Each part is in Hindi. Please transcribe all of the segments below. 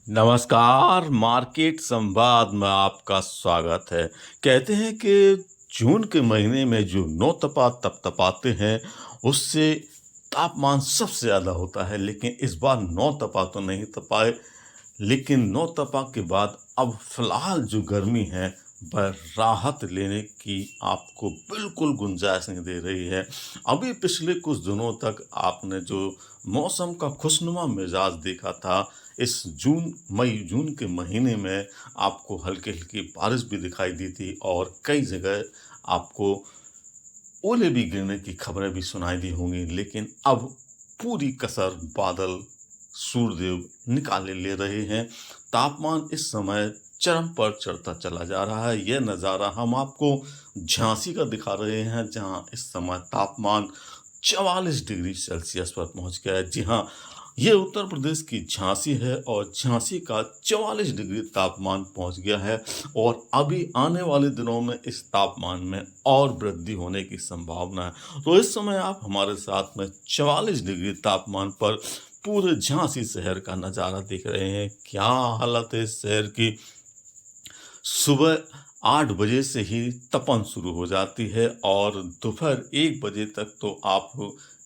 नमस्कार, मार्केट संवाद में आपका स्वागत है। कहते हैं कि जून के महीने में जो नौ-तपा तपतपाते हैं, उससे तापमान सबसे ज़्यादा होता है। लेकिन इस बार नौ-तपा तो नहीं तपाए, लेकिन नौ-तपा के बाद अब फ़िलहाल जो गर्मी है, वह राहत लेने की आपको बिल्कुल गुंजाइश नहीं दे रही है। अभी पिछले कुछ दिनों तक आपने जो मौसम का खुशनुमा मिजाज देखा था, इस जून के महीने में आपको हल्की-हल्की बारिश भी दिखाई दी थी और कई जगह आपको ओले भी गिरने की खबरें भी सुनाई दी होंगी। लेकिन अब पूरी कसर बादल सूर्यदेव निकाले ले रहे हैं। तापमान इस समय चरम पर चढ़ता चला जा रहा है। यह नज़ारा हम आपको झांसी का दिखा रहे हैं, जहां इस समय तापमान 44 डिग्री सेल्सियस पर पहुंच गया है। जी हाँ, ये उत्तर प्रदेश की झांसी है और झांसी का 44 डिग्री तापमान पहुंच गया है और अभी आने वाले दिनों में इस तापमान में और वृद्धि होने की संभावना है। तो इस समय आप हमारे साथ में 44 डिग्री तापमान पर पूरे झांसी शहर का नज़ारा देख रहे हैं। क्या हालत है इस शहर की। सुबह 8 बजे से ही तपन शुरू हो जाती है और दोपहर 1 बजे तक तो आप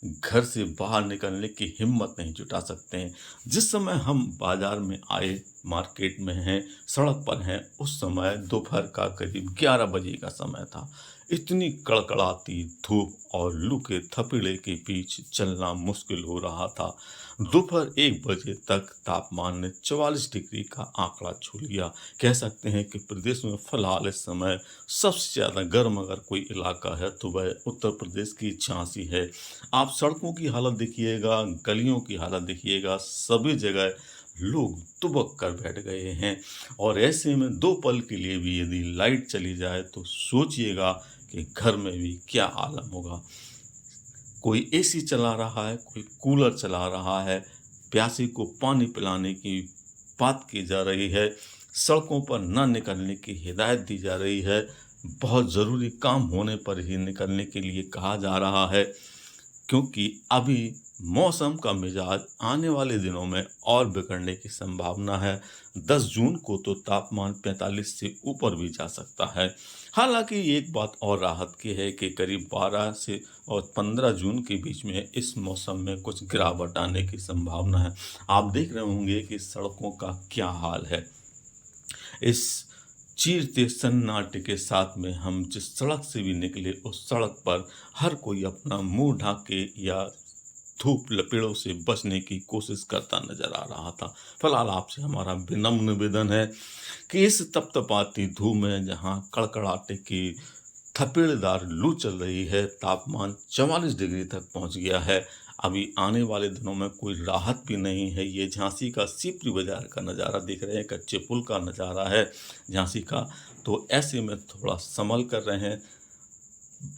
घर से बाहर निकलने की हिम्मत नहीं जुटा सकते हैं। जिस समय हम बाज़ार में आए, मार्केट में हैं, सड़क पर हैं, उस समय दोपहर का करीब 11 बजे का समय था। इतनी कड़कड़ाती धूप और लू के थपेड़े के बीच चलना मुश्किल हो रहा था। दोपहर 1 बजे तक तापमान ने 44 डिग्री का आंकड़ा छू लिया। कह सकते हैं कि प्रदेश में फिलहाल इस समय सबसे ज़्यादा गर्म अगर कोई इलाका है तो वह उत्तर प्रदेश की झांसी है। आप सड़कों की हालत देखिएगा, गलियों की हालत देखिएगा, सभी जगह लोग दुबक कर बैठ गए हैं और ऐसे में 2 पल के लिए भी यदि लाइट चली जाए तो सोचिएगा कि घर में भी क्या आलम होगा। कोई एसी चला रहा है, कोई कूलर चला रहा है, प्यासे को पानी पिलाने की बात की जा रही है, सड़कों पर ना निकलने की हिदायत दी जा रही है, बहुत ज़रूरी काम होने पर ही निकलने के लिए कहा जा रहा है। क्योंकि अभी मौसम का मिजाज आने वाले दिनों में और बिगड़ने की संभावना है। 10 जून को तो तापमान 45 से ऊपर भी जा सकता है। हालांकि एक बात और राहत की है कि करीब 12 से और 15 जून के बीच में इस मौसम में कुछ गिरावट आने की संभावना है। आप देख रहे होंगे कि सड़कों का क्या हाल है। इस चीरते सन्नाटे के साथ में हम जिस सड़क से भी निकले, उस सड़क पर हर कोई अपना मुंह ढक के या धूप लपेड़ों से बचने की कोशिश करता नजर आ रहा था। फिलहाल आपसे हमारा विनम्र निवेदन है कि इस तपतपाती धूप में जहां कड़कड़ाटे की थपेड़ेदार लू चल रही है, तापमान 44 डिग्री तक पहुंच गया है। अभी आने वाले दिनों में कोई राहत भी नहीं है। ये झांसी का सीपरी बाजार का नज़ारा देख रहे हैं, कच्चे पुल का नज़ारा है झांसी का। तो ऐसे में थोड़ा संभल कर रहें,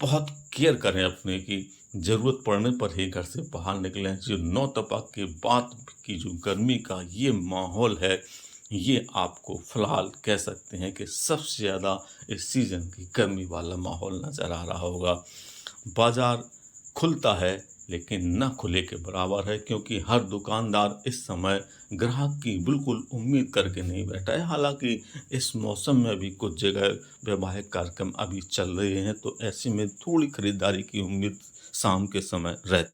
बहुत केयर करें अपने की, ज़रूरत पड़ने पर ही घर से बाहर निकलें। जो नौ-तपा के बाद की जो गर्मी का ये माहौल है, ये आपको फ़िलहाल कह सकते हैं कि सबसे ज़्यादा इस सीज़न की गर्मी वाला माहौल नज़र आ रहा होगा। बाज़ार खुलता है, लेकिन ना खुले के बराबर है, क्योंकि हर दुकानदार इस समय ग्राहक की बिल्कुल उम्मीद करके नहीं बैठा है। हालाँकि इस मौसम में भी कुछ जगह वैवाहिक कार्यक्रम अभी चल रहे हैं, तो ऐसे में थोड़ी खरीदारी की उम्मीद शाम के समय रहती